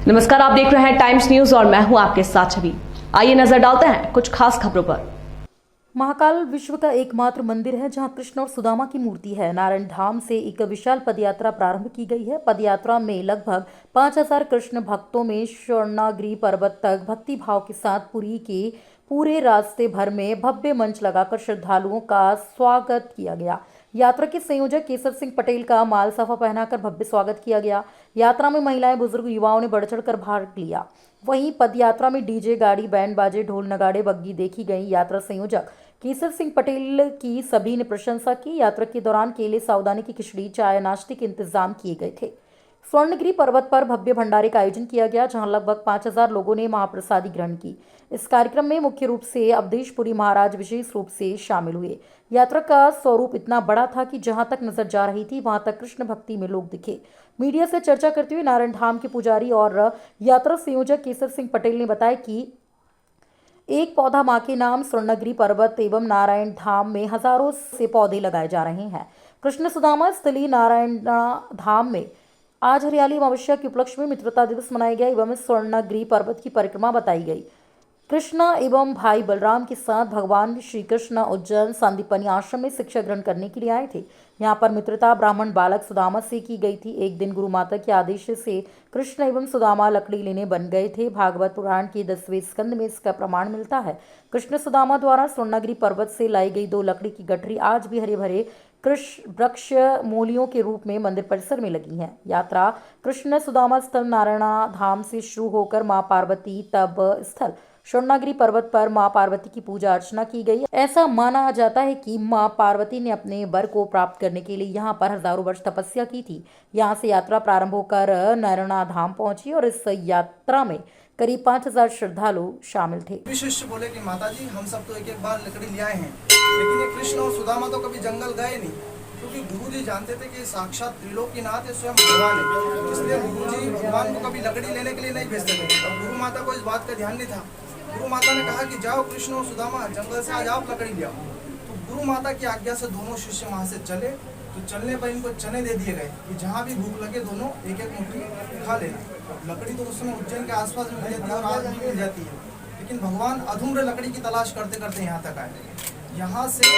नमस्कार, आप देख रहे हैं टाइम्स न्यूज और मैं हूं आपके साथ छवि। आइए नजर डालते हैं कुछ खास खबरों पर। महाकाल विश्व का एकमात्र मंदिर है जहां कृष्ण और सुदामा की मूर्ति है। नारायण धाम से एक विशाल पदयात्रा प्रारंभ की गई है। पदयात्रा में लगभग 5000 कृष्ण भक्तों में स्वर्णागिरी पर्वत तक भक्ति भाव के साथ पुरी के पूरे रास्ते भर में भव्य मंच लगाकर श्रद्धालुओं का स्वागत किया गया। यात्रा के संयोजक केसर सिंह पटेल का माल साफा पहनाकर भव्य स्वागत किया गया। यात्रा में महिलाएं, बुजुर्ग, युवाओं ने बढ़ चढ़कर भाग लिया। वहीं पदयात्रा में डीजे, गाड़ी, बैंड बाजे, ढोल नगाड़े, बग्गी देखी गई। यात्रा संयोजक केसर सिंह पटेल की सभी ने प्रशंसा की। यात्रा के दौरान केले, सावधानी की खिचड़ी, चाय, नाश्ते के इंतजाम किए गए थे। स्वर्णगिरी पर्वत पर भव्य भंडारे का आयोजन किया गया, जहां लगभग 5000 लोगों ने महाप्रसादी ग्रहण की। इस कार्यक्रम में मुख्य रूप से अवधेशपुरी महाराज विशेष रूप से शामिल हुए। यात्रा का स्वरूप इतना बड़ा था कि जहां तक नजर जा रही थी वहां तक कृष्ण भक्ति में लोग दिखे। मीडिया से चर्चा करते हुए नारायण धाम के पुजारी और यात्रा संयोजक केसर सिंह पटेल ने बताया कि एक पौधा मां के नाम स्वर्णगिरी पर्वत एवं नारायण धाम में हजारों से पौधे लगाए जा रहे हैं। कृष्ण सुदामा स्थली नारायण धाम में आज हरियाली अमावस्या के उपलक्ष्य में मित्रता दिवस मनाया गया एवं स्वर्णगिरी पर्वत की परिक्रमा बताई गई। कृष्णा एवं भाई बलराम के साथ भगवान श्री कृष्ण उज्जैन सांदीपनी आश्रम में शिक्षा ग्रहण करने के लिए आए थे। यहाँ पर मित्रता ब्राह्मण बालक सुदामा से की गई थी। एक दिन गुरु माता के आदेश से कृष्ण एवं सुदामा लकड़ी लेने बन गए थे। भागवत पुराण के 10वें स्कंद में इसका प्रमाण मिलता है। कृष्ण सुदामा द्वारा स्वर्णगिरी पर्वत से लाई गई 2 लकड़ी की गठरी आज भी हरे भरे कृष्ण वृक्ष मूलियों के रूप में मंदिर परिसर में लगी हैं। यात्रा कृष्ण सुदामा स्थल नारायण धाम से शुरू होकर मां पार्वती तप स्थल स्वर्णगिरी पर्वत पर मां पार्वती की पूजा अर्चना की गई। ऐसा माना जाता है कि मां पार्वती ने अपने वर को प्राप्त करने के लिए यहाँ पर हजारों वर्ष तपस्या की थी। यहाँ से यात्रा प्रारंभ होकर नारायण धाम पहुंची और इस यात्रा में करीब 5000 श्रद्धालु शामिल थे। शिष्य बोले कि माता जी, हम सब तो एक एक बार लकड़ी ले आए हैं, लेकिन ये कृष्ण और सुदामा तो कभी जंगल गए नहीं, क्योंकि गुरु जी जानते थे कि साक्षात त्रिलोकीनाथ है, स्वयं भगवान है। इसलिए गुरु जी भगवान को कभी लकड़ी लेने के लिए नहीं भेजते थे। अब गुरु माता को इस बात का ध्यान नहीं था। गुरु माता ने कहा कि जाओ कृष्ण और सुदामा, जंगल से आज आप लकड़ी ले आओ। तो गुरु माता की आज्ञा से दोनों शिष्य वहाँ से चले। तो चलने पर इनको चने दे दिए गए कि जहाँ भी भूख लगे दोनों एक एक मुट्ठी खा लेना। लकड़ी तो उस समय उज्जैन के आसपास मिल जाती है और आज भी मिल जाती है, लेकिन भगवान अधूम्र लकड़ी की तलाश करते करते यहाँ तक आए। यहाँ से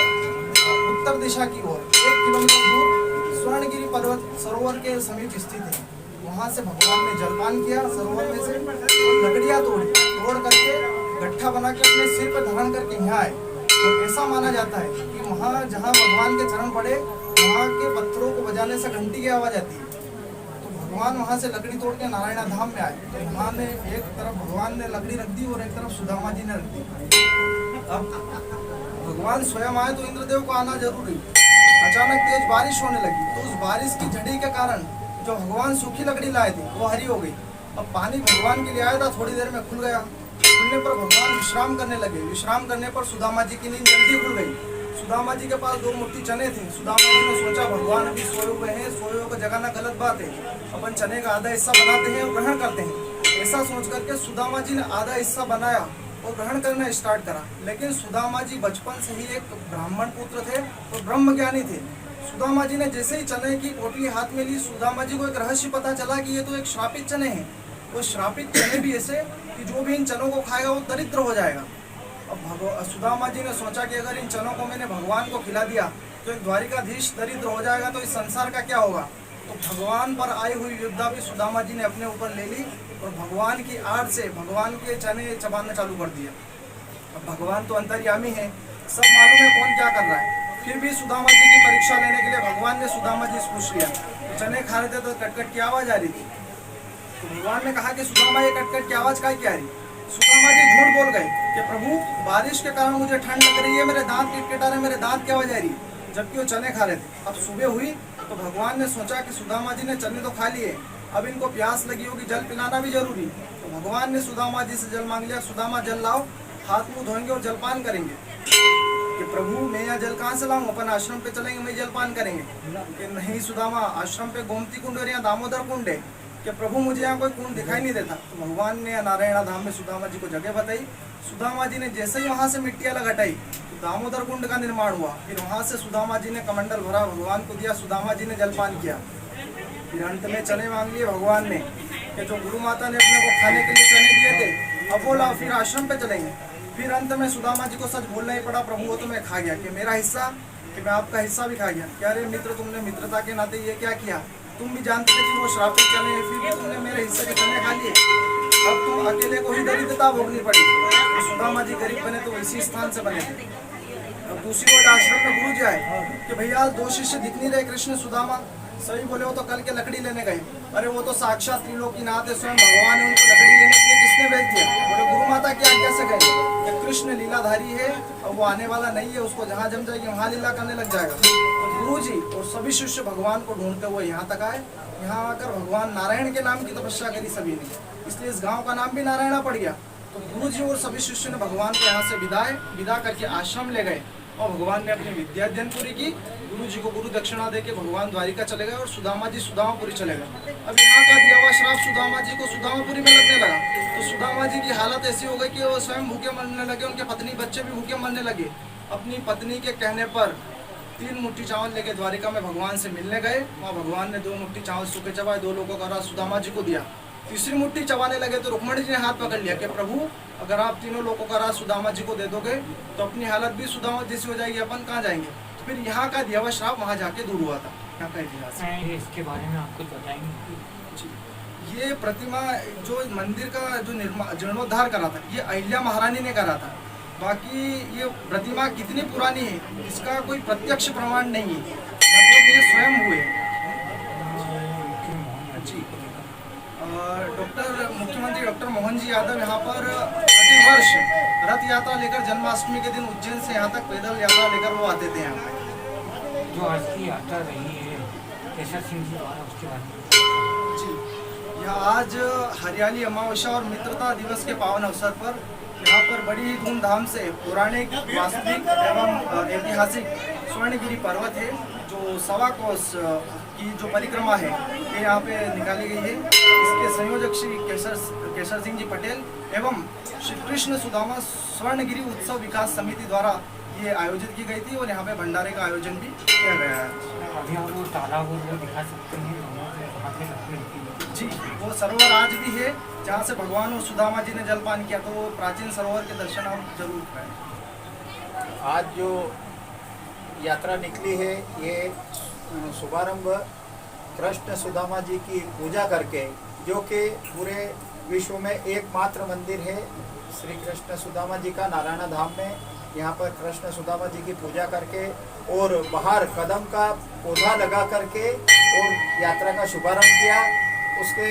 उत्तर दिशा की ओर 1 किलोमीटर दूर स्वर्णगिरी पर्वत सरोवर के समीप स्थित है। वहाँ से भगवान ने जलपान किया। सरोवर में से लकड़ियाँ तोड़ करके गट्ठा बना के अपने सिर पर धारण करके यहाँ आए। और ऐसा माना जाता है कि वहाँ जहाँ भगवान के चरण पड़े, वहाँ के पत्थरों को बजाने से घंटी की आवाज आती है। तो भगवान वहाँ से लकड़ी तोड़ के नारायण धाम में आए। तो यहाँ ने एक तरफ भगवान ने लकड़ी रख दी और एक तरफ सुदामा जी ने रख दी। अब भगवान स्वयं आए तो इंद्रदेव को आना जरूरी। अचानक तेज बारिश होने लगी, तो उस बारिश की झड़ी के कारण जो भगवान सूखी लकड़ी लाए थे वो हरी हो गई। अब पानी भगवान के लिए आया था, थोड़ी देर में खुल गया। खुलने पर भगवान विश्राम करने लगे। विश्राम करने पर सुदामा जी की नींद जल्दी खुल गई। सुदामा जी के पास 2 मुट्ठी चने थे। सुदामा जी ने सोचा भगवान अभी सोए हुए हैं, सोए हुए को जगाना गलत बात है, अपन चने का आधा हिस्सा बनाते हैं और ग्रहण करते हैं। ऐसा सोच करके सुदामा जी ने आधा हिस्सा बनाया और ग्रहण करना स्टार्ट करा। लेकिन सुदामा जी बचपन से ही एक ब्राह्मण पुत्र थे और ब्रह्मज्ञानी थे। सुदामा जी ने जैसे ही चने की पोटली हाथ में ली, सुदामा जी को एक रहस्य पता चला कि ये तो एक श्रापित चने हैं। वो श्रापित चने भी ऐसे कि जो भी इन चनों को खाएगा वो दरिद्र हो जाएगा। अब सुदामा जी ने सोचा कि अगर इन चनों को मैंने भगवान को खिला दिया तो एक द्वारिकाधीश दरिद्र हो जाएगा, तो इस संसार का क्या होगा। तो भगवान पर आई हुई विपदा भी सुदामा जी ने अपने ऊपर ले ली और भगवान की आड़ से भगवान के चने चबाना चालू कर दिया। अब भगवान तो अंतर्यामी है, सब मालूम है कौन क्या कर रहा है। फिर भी सुदामा जी की परीक्षा लेने के लिए भगवान ने सुदामा जी से पूछ लिया। तो चने खा रहे थे तो कटकट की आवाज आ रही थी। तो भगवान ने कहा कि सुदामा, ये कटकट की आवाज क्या आ रही। सुदामा जी झूठ बोल गए कि प्रभु, बारिश के कारण मुझे ठंड लग रही है, मेरे दांत किटकिटा रहे, मेरे दांत की आवाज आ रही है, जबकि वो चने खा रहे थे। अब सुबह हुई तो भगवान ने सोचा कि सुदामा जी ने चने तो खा लिए, अब इनको प्यास लगी होगी, जल पिलाना भी जरूरी। तो भगवान ने सुदामा जी से जल मांग लिया। सुदामा, जल लाओ, हाथ मुंह धोएंगे और जलपान करेंगे। कि प्रभु, मैं यहाँ जल कहाँ से लाऊं, अपन आश्रम पे चलेंगे, मैं जलपान करेंगे। कि नहीं सुदामा, आश्रम पे गोमती कुंड और यहाँ दामोदर कुंड है, कि प्रभु मुझे यहाँ कोई कुंड दिखाई नहीं देता। तो भगवान ने नारायण धाम में सुदामा जी को जगह बताई। सुदामा जी ने जैसे ही वहाँ से मिट्टी अलग हटाई तो दामोदर कुंड का निर्माण हुआ। फिर वहाँ से सुदामा जी ने कमंडल भरा, भगवान को दिया, सुदामा जी ने जलपान किया। फिर अंत में चने मांग लिए भगवान ने कि कि जो गुरु माता ने अपने को खाने के लिए चने दिए थे, अब बोला फिर आश्रम पे चलेंगे। फिर अंत में सुदामा जी को सच बोलना ही पड़ा, प्रभु वो तो मैं खा गया, कि मेरा हिस्सा, कि मैं आपका हिस्सा भी खा गया। क्या अरे मित्र, तुमने मित्रता के नाते ये क्या किया? तुम भी जानते थे कि वो श्रापित चने हैं, फिर भी तुमने मेरे हिस्से के चने खा लिए। अब तुम अकेले को ही दरिद्रता भोगनी पड़ी। तो सुदामा जी गरीब बने तो इसी स्थान से बने थे। अब दूसरी ओर आश्रम में गुरु जी आए कि भैया 2 शिष्य दिख नहीं रहे, कृष्ण सुदामा। सही बोले, वो तो कल के लकड़ी लेने गए। अरे वो तो साक्षात त्रिलोकीनाथ है, स्वयं भगवान ने उनको लकड़ी लेने के लिए किसने भेज दिया? बोले गुरु माता की आज्ञा से गए कि कृष्ण लीलाधारी है और वो आने वाला नहीं है, उसको जहाँ जम जाएगी वहाँ लीला करने लग जाएगा। तो गुरु जी और सभी शिष्य भगवान को ढूंढते हुए यहाँ तक आए। यहाँ आकर भगवान नारायण के नाम की तपस्या करी सभी ने, इसलिए इस गाँव का नाम भी नारायणा पड़ गया। तो गुरु जी और सभी शिष्य ने भगवान को यहाँ से विदा करके आश्रम ले गए और भगवान ने अपनी विद्या अध्ययन पूरी की। गुरु जी को गुरु दक्षिणा देके भगवान द्वारिका चले गए और सुदामा जी सुदामापुरी चले गए। अब यहाँ का दिया हुआ श्राप सुदामा जी को सुदामापुरी में लगने लगा। तो सुदामा जी की हालत ऐसी हो गई कि वो स्वयं भूखे मरने लगे, उनके पत्नी बच्चे भी भूखे मरने लगे। अपनी पत्नी के कहने पर 3 मुट्ठी चावल लेके द्वारिका में भगवान से मिलने गए। वहाँ भगवान ने 2 मुट्ठी चावल सूखे चबाए, 2 लोगों का राज सुदामा जी को दिया। तीसरी मुट्ठी चबाने लगे तो रुक्मणी जी ने हाथ पकड़ लिया कि प्रभु, अगर आप तीनों लोगों का राज सुदामा जी को दे दोगे तो अपनी हालत भी सुदामा जैसी हो जाएगी, अपन कहाँ जाएंगे? फिर यहाँ का दिया हुआ श्राप वहाँ जाके दूर हुआ था। यहाँ का इतिहास इसके बारे में आप कुछ बताएंगे? ये प्रतिमा जो मंदिर का जो जीर्णोद्धार करा था, ये अहिल्या महारानी ने करा था। बाकी ये प्रतिमा कितनी पुरानी है इसका कोई प्रत्यक्ष प्रमाण नहीं है, मतलब ये स्वयं हुए। जी, मुख्यमंत्री डॉक्टर मोहन जी यादव यहाँ पर प्रतिवर्ष रथ यात्रा लेकर जन्माष्टमी के दिन उज्जैन से यहाँ तक पैदल यात्रा लेकर वो आते थे। यहाँ पे जो आज की यात्रा रही है केशर सिंह जी द्वारा, उसके बारे में जी, यह आज हरियाली अमावस्या और मित्रता दिवस के पावन अवसर पर यहाँ पर बड़ी धूमधाम से पौराणिक, वास्तविक एवं ऐतिहासिक स्वर्णगिरी पर्वत है, जो 1.25 कोस की जो परिक्रमा है ये यहाँ पे निकाली गई है। इसके संयोजक श्री केशर सिंह जी पटेल एवं श्री कृष्ण सुदामा स्वर्णगिरी उत्सव विकास समिति द्वारा ये आयोजित की गई थी और यहाँ पे भंडारे का आयोजन भी किया गया है। अभी आप वो तालाब वो दिखा सकते हैं? जी, वो सरोवर आज भी है जहाँ से भगवान और सुदामा जी ने जलपान किया, तो वो प्राचीन सरोवर के दर्शन आप जरूर करें। आज जो यात्रा निकली है ये शुभारंभ कृष्ण सुदामा जी की पूजा करके, जो कि पूरे विश्व में एकमात्र मंदिर है श्री कृष्ण सुदामा जी का नारायण धाम में। यहाँ पर कृष्ण सुदामा जी की पूजा करके और बाहर कदम का पौधा लगा करके और यात्रा का शुभारंभ किया। उसके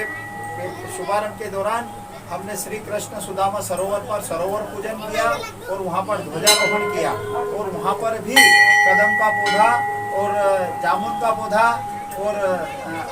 शुभारंभ के दौरान हमने श्री कृष्ण सुदामा सरोवर पर सरोवर पूजन किया और वहाँ पर ध्वजारोहण किया और वहाँ पर भी कदम का पौधा और जामुन का पौधा और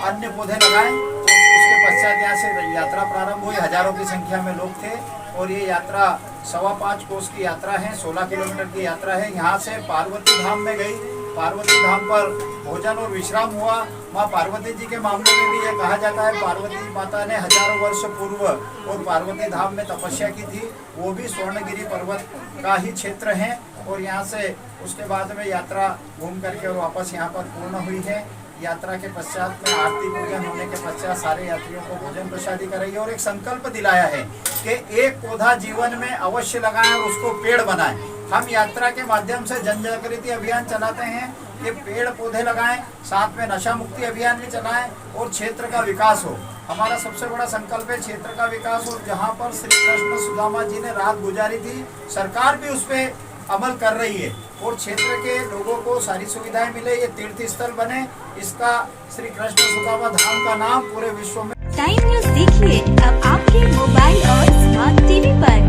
अन्य पौधे लगाए। उसके पश्चात यहाँ से यात्रा प्रारंभ हुई। हजारों की संख्या में लोग थे और ये यात्रा 5.25 कोस की यात्रा है, 16 किलोमीटर की यात्रा है। यहाँ से पार्वती धाम में गई। पार्वती धाम पर भोजन और विश्राम हुआ। माँ पार्वती जी के मामले में भी यह कहा जाता है पार्वती माता ने हजारों वर्ष पूर्व और पार्वती धाम में तपस्या की थी, वो भी स्वर्णगिरी पर्वत का ही क्षेत्र है। और यहाँ से उसके बाद में यात्रा घूम करके और वापस यहाँ पर पूर्ण हुई है। यात्रा के पश्चात में आरती पूजन होने के पश्चात सारे यात्रियों को भोजन प्रसादी कराई और एक संकल्प दिलाया है कि एक पौधा जीवन में अवश्य लगाएं और उसको पेड़ बनाएं। हम यात्रा के माध्यम से जन जागृति अभियान चलाते हैं कि पेड़ पौधे लगाएं, साथ में नशा मुक्ति अभियान भी चलाएं और क्षेत्र का विकास हो। हमारा सबसे बड़ा संकल्प है क्षेत्र का विकास। और जहाँ पर श्री कृष्ण सुदामा जी ने रात गुजारी थी, सरकार भी उस पर अमल कर रही है और क्षेत्र के लोगों को सारी सुविधाएं मिले, ये तीर्थ स्थल बने। इसका श्री कृष्ण सुदामा धाम का नाम पूरे विश्व में। टाइम न्यूज़ देखिए अब आपके मोबाइल और स्मार्ट टीवी पर।